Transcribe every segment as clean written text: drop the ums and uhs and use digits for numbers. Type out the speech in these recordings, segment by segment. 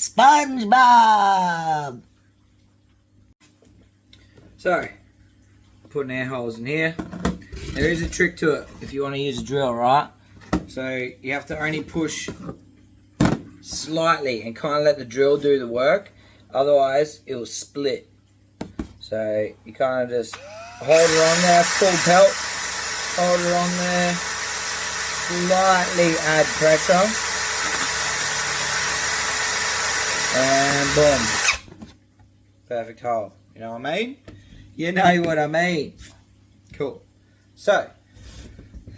SpongeBob! So, putting air holes in here. There is a trick to it if you want to use a drill, right? So you have to only push slightly and kind of let the drill do the work. Otherwise, it will split. So you kind of just hold it on there, full pelt. Hold it on there. Slightly add pressure. And boom. Perfect hole. You know what I mean? You know what I mean. Cool. So,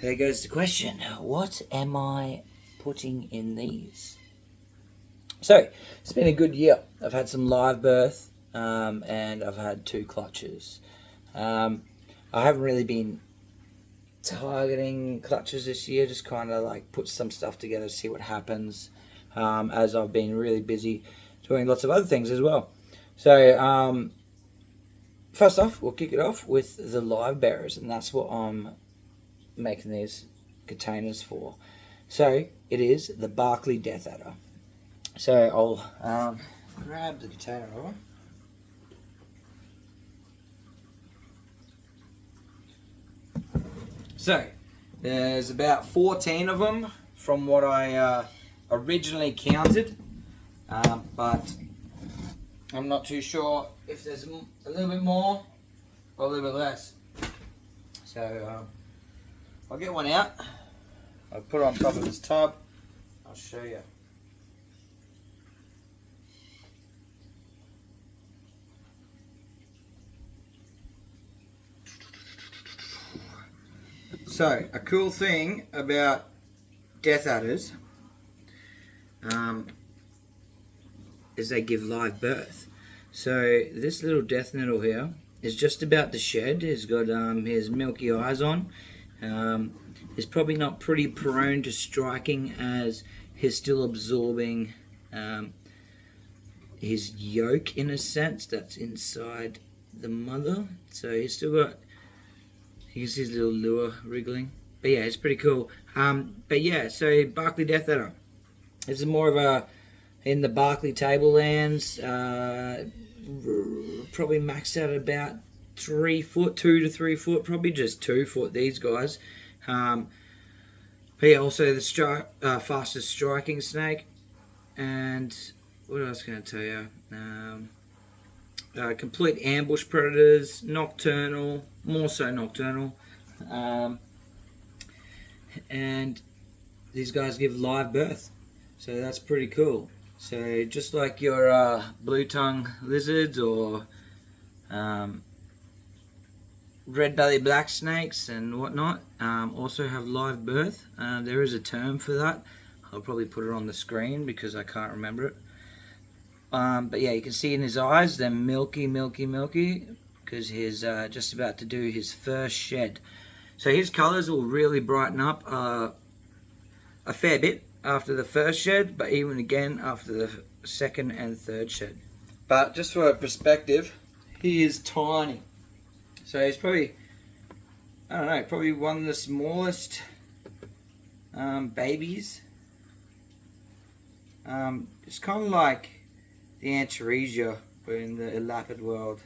there goes the question. What am I putting in these? So, it's been a good year. I've had some live birth and I've had 2 clutches. I haven't really been targeting clutches this year, just kind of like put some stuff together, see what happens, as I've been really busy doing lots of other things as well. So, first off, we'll kick it off with the live bearers, and that's what I'm making these containers for. So, it is the Barkley Death Adder. So, I'll grab the container over. So, there's about 14 of them from what I originally counted, but I'm not too sure if there's a little bit more or a little bit less. So, I'll get one out. I'll put it on top of this tub. I'll show you. So, a cool thing about death adders is they give live birth. So, this little death nettle here is just about to shed. He's got his milky eyes on. He's probably not pretty prone to striking as he's still absorbing his yolk, in a sense, that's inside the mother. So, he's still got... You can see his little lure wriggling. But yeah, it's pretty cool. But yeah, so Barkley Death Adder. This is more of a, in the Barkley tablelands, probably maxed out at about 3 foot, 2 to 3 foot, probably just 2 foot, these guys. But yeah, also the fastest striking snake. And what else can I tell you? Complete ambush predators, nocturnal, more so nocturnal, and these guys give live birth, so that's pretty cool. So just like your blue tongue lizards or red belly black snakes and whatnot, also have live birth. There is a term for that. I'll probably put it on the screen because I can't remember it. But yeah, you can see in his eyes, they're milky, because he's just about to do his first shed. So his colours will really brighten up a fair bit after the first shed, but even again after the second and third shed. But just for a perspective, he is tiny. So he's probably, I don't know, probably one of the smallest babies. It's kind of like the Antaresia, but in the elapid world.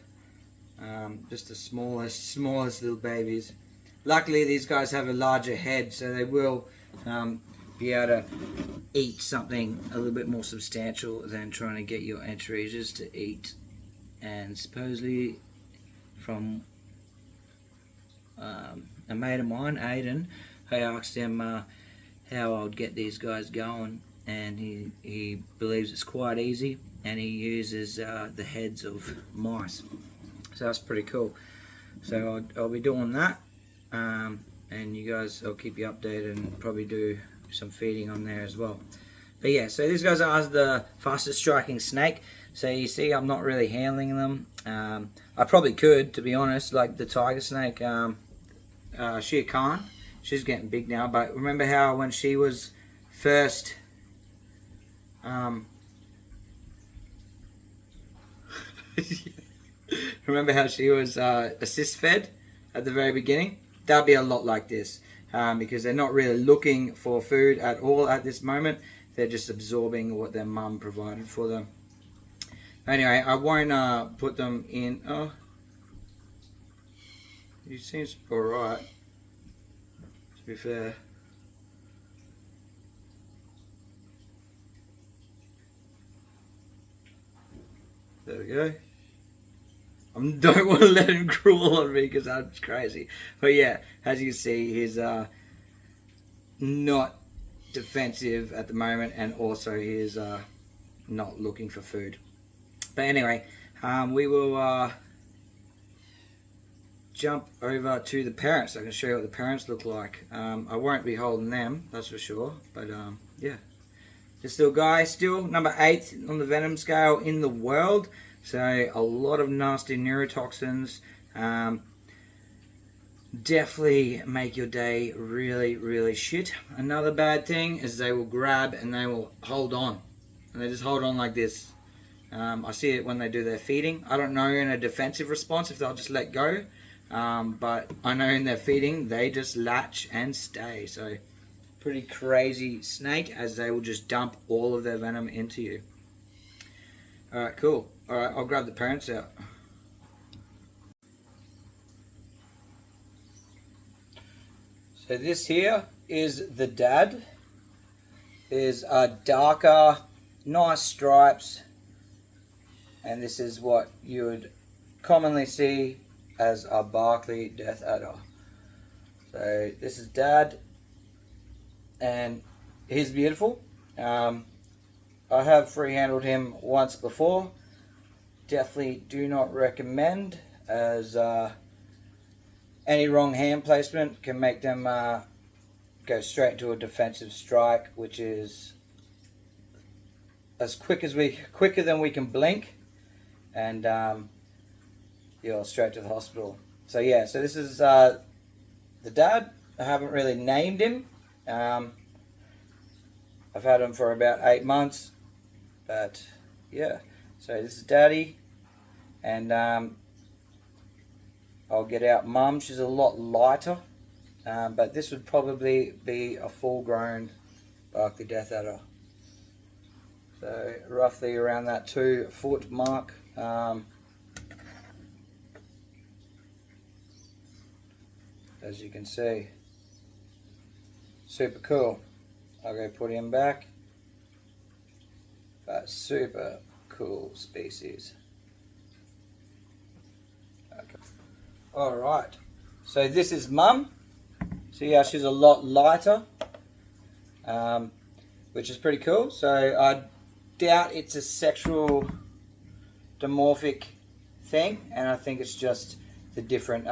Just the smallest little babies. Luckily, these guys have a larger head, so they will be able to eat something a little bit more substantial than trying to get your Antaresias to eat. And supposedly, from a mate of mine, Aiden, I asked him how I would get these guys going, and he believes it's quite easy. And he uses the heads of mice, so that's pretty cool. So I'll be doing that, and you guys, I'll keep you updated and probably do some feeding on there as well. But yeah, so these guys are the fastest striking snake. So you see, I'm not really handling them. I probably could, to be honest, like the tiger snake, Shere Khan. She's getting big now, but remember how when she was first remember how she was assist fed at the very beginning? That'll be a lot like this, because they're not really looking for food at all at this moment. they're just absorbing what their mum provided for them. Anyway, I won't put them in. Oh, he seems alright, to be fair. There we go. I don't want to let him crawl on me because that's crazy. But yeah, as you can see, he's not defensive at the moment, and also he is not looking for food. But anyway, we will jump over to the parents. I can show you what the parents look like. I won't be holding them, that's for sure. But yeah, this little guy still number 8 on the venom scale in the world. So a lot of nasty neurotoxins. Definitely make your day really, really shit. Another bad thing is they will grab and they will hold on. And they just hold on like this. I see it when they do their feeding. I don't know in a defensive response if they'll just let go. But I know in their feeding, they just latch and stay. So pretty crazy snake, as they will just dump all of their venom into you. Alright, cool. Alright, I'll grab the parents out. So this here is the dad. There's darker, nice stripes. And this is what you would commonly see as a Barkley Death Adder. So this is dad. And he's beautiful. I have free-handled him once before. Definitely do not recommend, as any wrong hand placement can make them go straight into a defensive strike, which is as quicker than we can blink, and you're straight to the hospital. So yeah, so this is the dad. I haven't really named him. I've had him for about 8 months, but yeah. So this is daddy, and I'll get out mum. She's a lot lighter, but this would probably be a full-grown Barkley Death Adder. So roughly around that 2 foot mark. As you can see, super cool. I'll go put him back, but super cool species. Okay. Alright, so this is mum. See how she's a lot lighter, which is pretty cool. So I doubt it's a sexual dimorphic thing, and I think it's just the different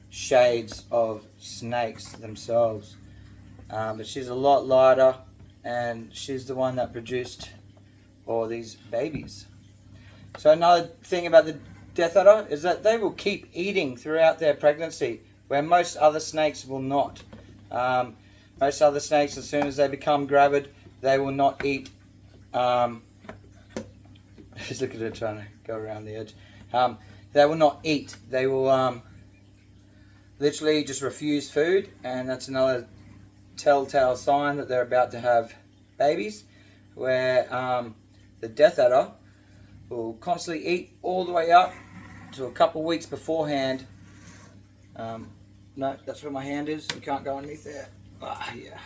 shades of snakes themselves. But she's a lot lighter, and she's the one that produced all these babies. So another thing about the Death Adder is that they will keep eating throughout their pregnancy, where most other snakes will not. Most other snakes, as soon as they become gravid, they will not eat. Just look at her trying to go around the edge. They will not eat. They will literally just refuse food, and that's another telltale sign that they're about to have babies, where the Death Adder will constantly eat all the way up to a couple of weeks beforehand. No, that's where my hand is. You can't go underneath there. Yeah.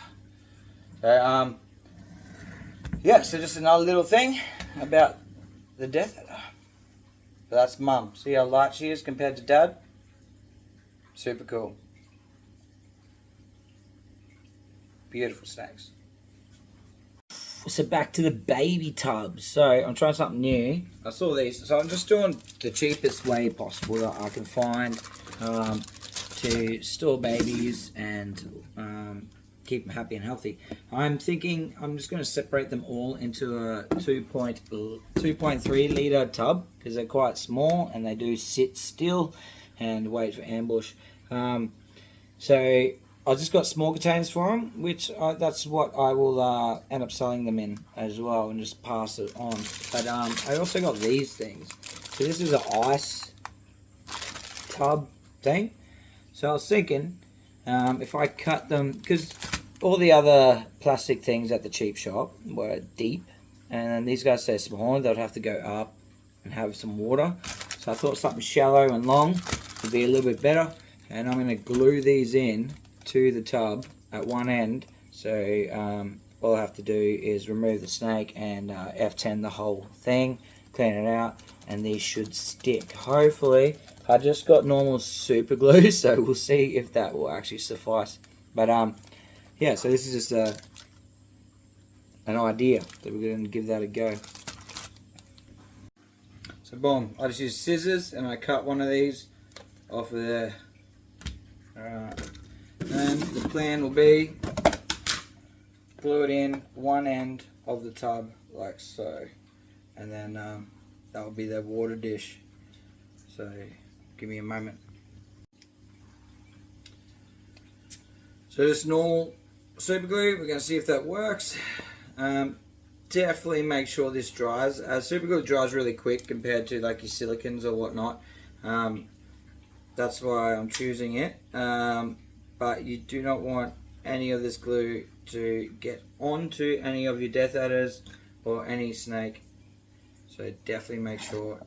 So, yeah, so just another little thing about the Death Adder. But that's mum. See how light she is compared to dad? Super cool. Beautiful snakes. So back to the baby tubs. So I'm trying something new. I saw these. So I'm just doing the cheapest way possible that I can find to store babies and keep them happy and healthy. I'm thinking I'm just going to separate them all into a 2.3 litre tub, because they're quite small and they do sit still and wait for ambush. So I just got small containers for them, which that's what I will end up selling them in as well, and just pass it on. But I also got these things. So this is an ice tub thing. So I was thinking, if I cut them, because all the other plastic things at the cheap shop were deep, and then these guys say small. They'd have to go up and have some water. So I thought something shallow and long would be a little bit better. And I'm going to glue these in to the tub at one end. So all I have to do is remove the snake and F10 the whole thing, clean it out, and these should stick. Hopefully, I just got normal super glue, so we'll see if that will actually suffice. But yeah, so this is just an idea that we're going to give that a go. So boom, I just use scissors and I cut one of these off of there. Alright, and the plan will be glue it in one end of the tub like so, and then that will be the water dish. So give me a moment. So just normal super glue, we're going to see if that works. Definitely make sure this dries. Super glue dries really quick compared to like your silicons or whatnot. That's why I'm choosing it. But you do not want any of this glue to get onto any of your Death Adders or any snake. So definitely make sure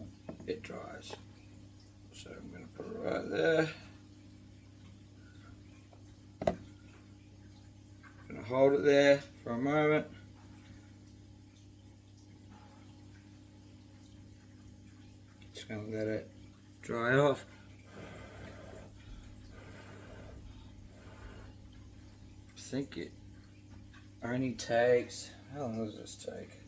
it dries. So I'm going to put it right there. I'm going to hold it there for a moment. Just going to let it dry off. I think it only takes, how long does this take?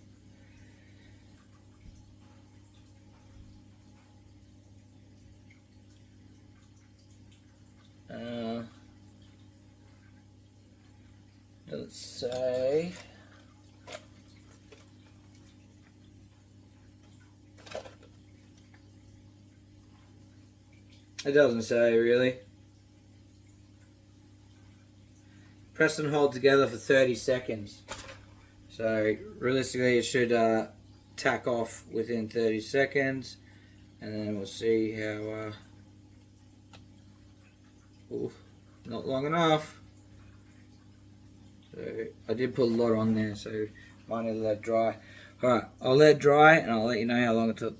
Let's say it doesn't say really. Press and hold together for 30 seconds. So realistically it should tack off within 30 seconds, and then we'll see how not long enough. So I did put a lot on there, so might need to let it dry. Alright, I'll let it dry and I'll let you know how long it took.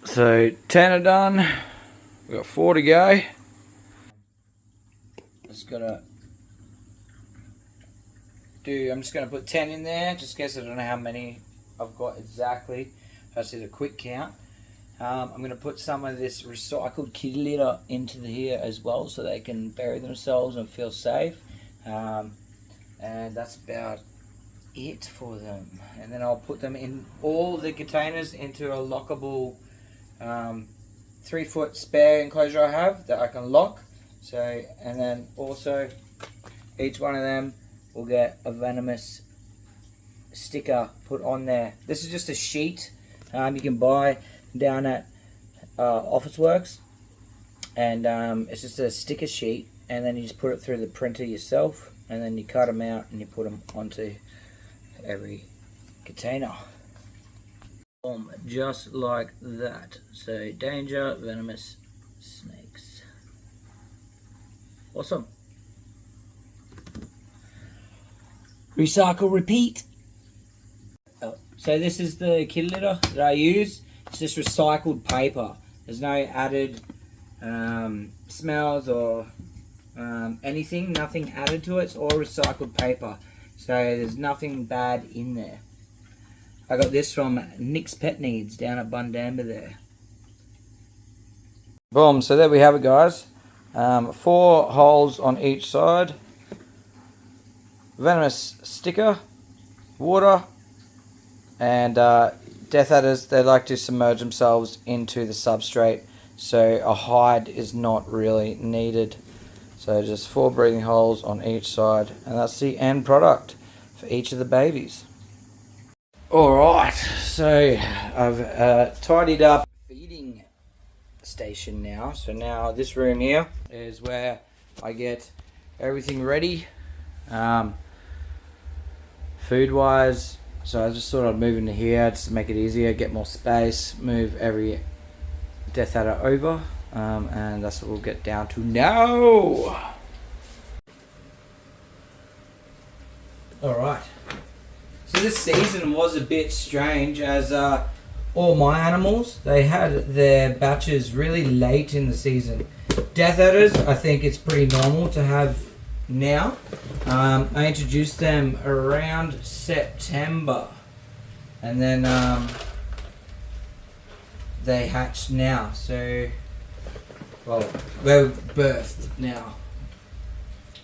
So 10 are done. We've got 4 to go. Just gotta I'm just gonna put 10 in there, just in case I don't know how many I've got exactly. I just did a quick count. I'm gonna put some of this recycled kitty litter into here as well, so they can bury themselves and feel safe. And that's about it for them. And then I'll put them in all the containers into a lockable 3-foot spare enclosure I have that I can lock. So, and then also each one of them will get a venomous sticker put on there. This is just a sheet you can buy down at Officeworks, and it's just a sticker sheet, and then you just put it through the printer yourself, and then you cut them out and you put them onto every container. Just like that. So danger, venomous snakes. Awesome. Recycle, repeat. So this is the kitty litter that I use. It's just recycled paper. There's no added smells or anything, nothing added to it. It's all recycled paper. So there's nothing bad in there. I got this from Nick's Pet Needs down at Bundamba there. Boom, so there we have it, guys. 4 holes on each side. Venomous sticker, water, and Death Adders, they like to submerge themselves into the substrate, so a hide is not really needed. So just 4 breathing holes on each side, and that's the end product for each of the babies. Alright, so I've tidied up the feeding station now. So now this room here is where I get everything ready, food wise. So I just thought I'd move into here just to make it easier, get more space, move every Death Adder over, and that's what we'll get down to now. Alright. So this season was a bit strange as all my animals, they had their batches really late in the season. Death Adders, I think it's pretty normal to have now. I introduced them around September. And then they hatched now. So, well, they're birthed now.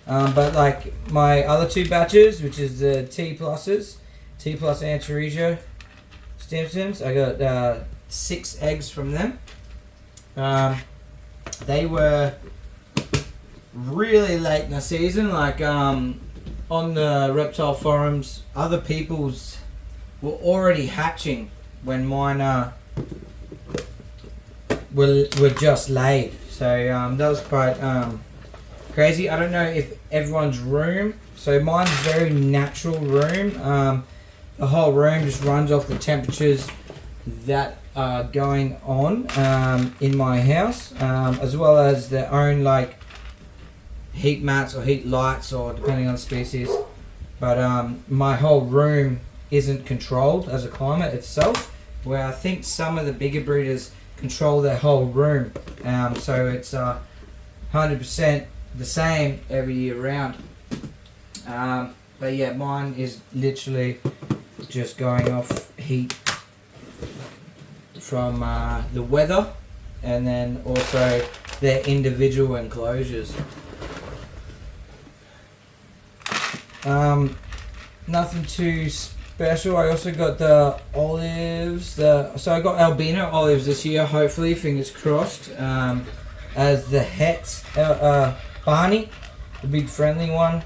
But like my other two batches, which is the T pluses, T plus Antaresia Stimsons, I got 6 eggs from them. They were really late in the season, like on the reptile forums, other people's were already hatching when mine were just laid. So that was quite crazy. I don't know if everyone's room. So mine's very natural room. The whole room just runs off the temperatures that are going on in my house, as well as their own like heat mats or heat lights, or depending on the species. But my whole room isn't controlled as a climate itself, where I think some of the bigger breeders control their whole room. So it's 100% the same every year round. But yeah, mine is literally just going off heat from the weather, and then also their individual enclosures. Nothing too special. I also got the olives. So I got albino olives this year, hopefully, fingers crossed. As the het, Barney, the big friendly one.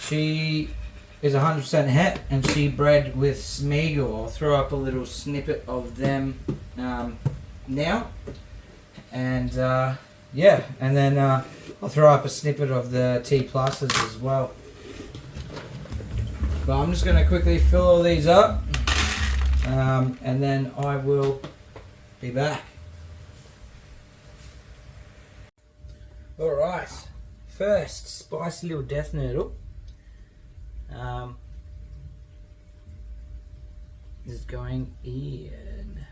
She is 100% het, and she bred with Smeagol. I'll throw up a little snippet of them now. And yeah, and then I'll throw up a snippet of the T pluses as well. But I'm just going to quickly fill all these up, and then I will be back. Alright, first spicy little death noodle. Is going in.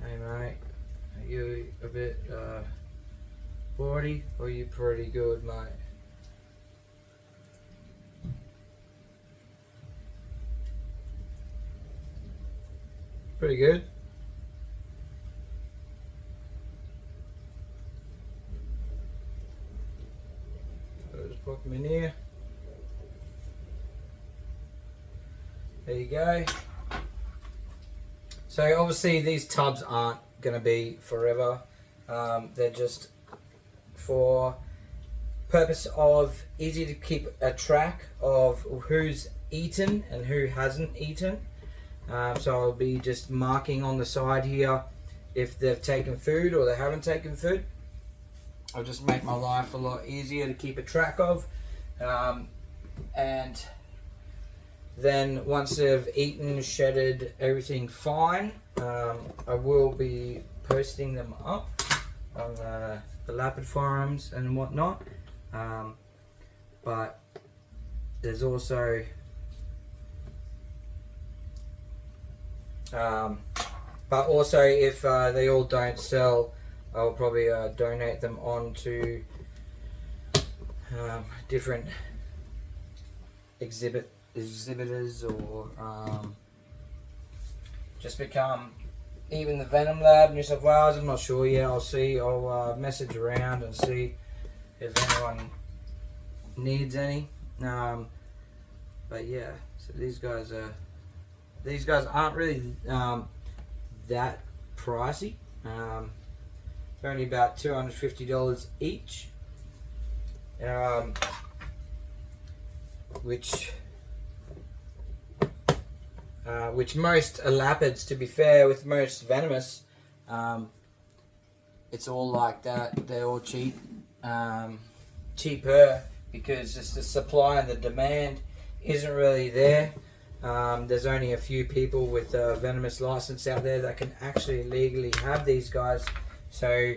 Hey mate, are you a bit bawdy, or are you pretty good, mate? Pretty good. I'll just pop them in here. There you go. So obviously these tubs aren't going to be forever. They're just for purpose of easy to keep a track of who's eaten and who hasn't eaten. So I'll be just marking on the side here if they've taken food or they haven't taken food. I'll just make my life a lot easier to keep a track of. And then once they've eaten, shedded, everything fine, I will be posting them up on the Lapid forums and whatnot. But there's also if they all don't sell, I'll probably donate them on to different exhibitors, or just become even the Venom Lab, New South Wales. I'm not sure yet. I'll see. I'll message around and see if anyone needs any. But yeah, so these guys aren't really that pricey. They're only about $250 each, which most elapids, to be fair, with most venomous, it's all like that. They're all cheaper, because just the supply and the demand isn't really there. There's only a few people with a venomous license out there that can actually legally have these guys. So,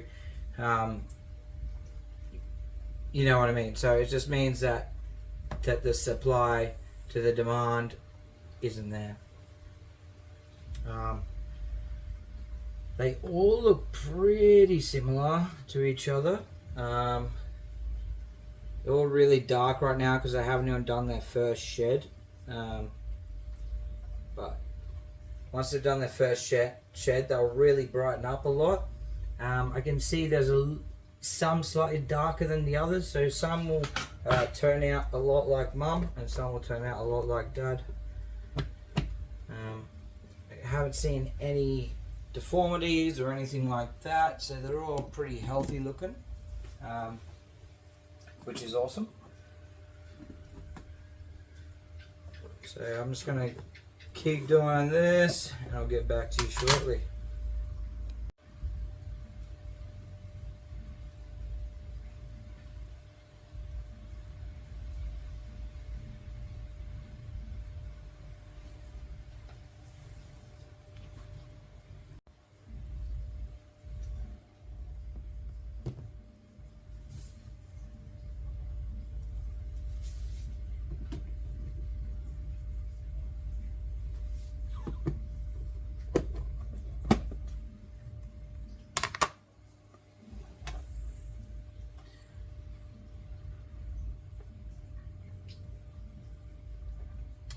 you know what I mean. So it just means that that the supply to the demand isn't there. They all look pretty similar to each other. They're all really dark right now because they haven't even done their first shed. But once they've done their first shed, they'll really brighten up a lot. I can see there's some slightly darker than the others, so some will turn out a lot like mum and some will turn out a lot like dad. I haven't seen any deformities or anything like that, so they're all pretty healthy looking, which is awesome. So I'm just going to keep doing this and I'll get back to you shortly.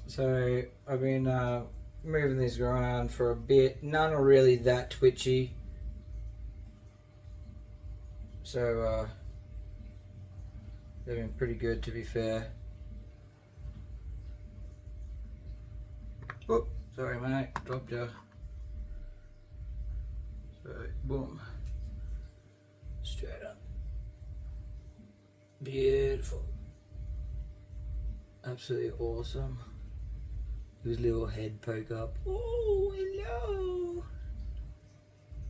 So I've been moving these around for a bit. None are really that twitchy. So they've been pretty good, to be fair. Oh, sorry mate, dropped you. So boom, straight up. Beautiful. Absolutely awesome. His little head poke up. Oh, hello.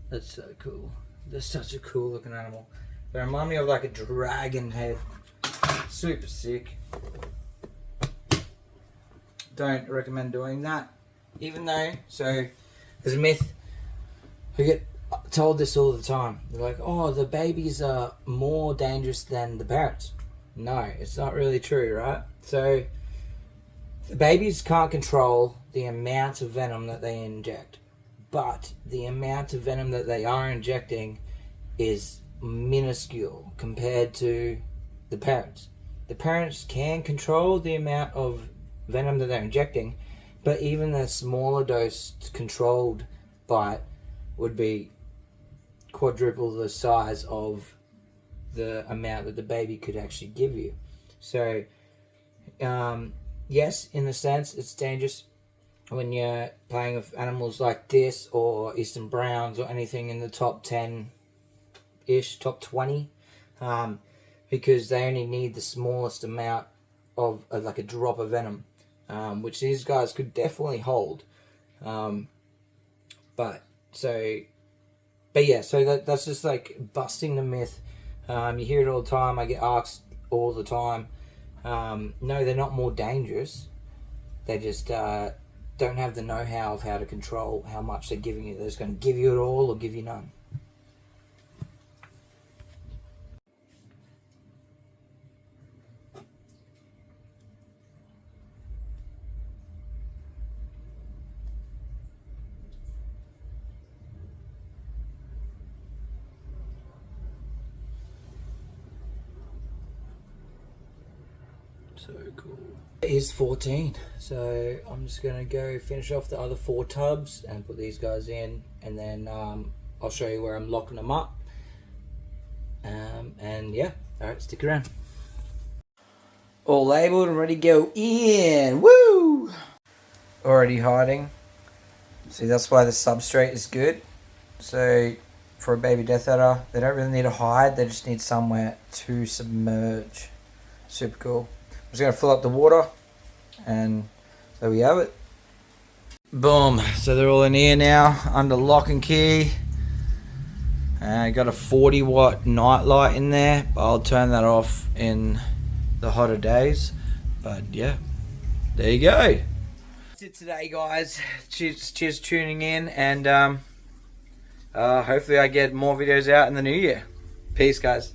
That's so cool. They're such a cool looking animal. They remind me of like a dragon head. Super sick. Don't recommend doing that. Even though, so there's a myth. We get told this all the time. They're like, oh, the babies are more dangerous than the parrots. No, it's not really true, right? So the babies can't control the amount of venom that they inject, but the amount of venom that they are injecting is minuscule compared to the parents. The parents can control the amount of venom that they're injecting, but even the smaller dose controlled bite would be quadruple the size of the amount that the baby could actually give you. So, yes, in a sense, it's dangerous when you're playing with animals like this or Eastern Browns or anything in the top 10-ish, top 20, because they only need the smallest amount of like a drop of venom, which these guys could definitely hold. But yeah, so that's just like busting the myth. You hear it all the time. I get asked all the time. No, they're not more dangerous. They just don't have the know-how of how to control how much they're giving you. They're just going to give you it all or give you none. So cool. It is 14, so I'm just going to go finish off the other 4 tubs and put these guys in, and then I'll show you where I'm locking them up. And yeah, alright, stick around. All labelled and ready to go in. Woo! Already hiding. See, that's why the substrate is good. So for a baby death adder, they don't really need to hide, they just need somewhere to submerge. Super cool. I'm just going to fill up the water, and there we have it. Boom. So they're all in here now under lock and key. I got a 40-watt night light in there, but I'll turn that off in the hotter days. But yeah, there you go. That's it today, guys. Cheers tuning in, and hopefully I get more videos out in the new year. Peace, guys.